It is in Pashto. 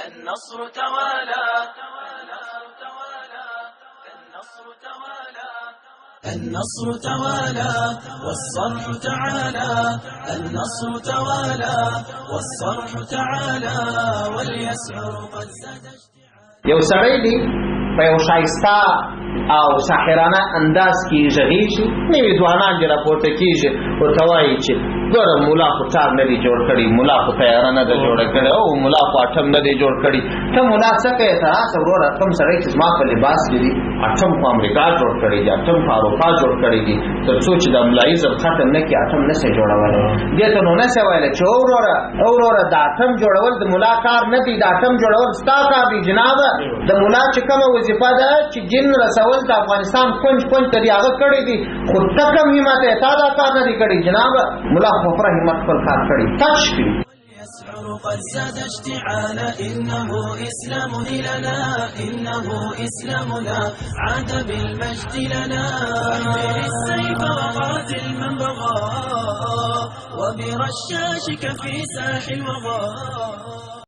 النصر توالى النصر توالى والصرح تعالى النصر توالى والصرح تعالى واليسعر قد زاد یو سړی دی په یو ښایسته او ساحرانه انداز کې غږیږي نوي ځوانان چې راپورته کېږي ورته وایي چې ګوره ملا خو ټار نه دی جوړ کړی ملا خو تیاره نه ده جوړه کړې او ملا خو اټم نه دی جوړ کړی ته ملا څه کوې ته راسه وروره کوم سړی چې زما په لباس کې دي اټم خو امریکا جوړ کړی دي اټم خو اروپا جوړ کړی دي تر څو چې د ملایزم ختم نه کړي اټم نه شي جوړولی دې ته نو نه شي ویلی چې وروره د اټم جوړول د ملا کار نه دی د اټم جوړول ستا کار دی جنابه د ملا چې کومه وظیفه ده چې جن رسول د افغانستان کونج ته دي هغه کړی دي خو ته کم همت یې تا دا کار نه دی کړی جنابه ملا خو پوره همت خپل کار کړی تش کړي يسعر قد زاد اشتعالا إنه إسلام لنا إنه إسلامنا عاد بالمجد لنا احمل السيف وقاتل من بغى وبرشاشك في ساح الوغى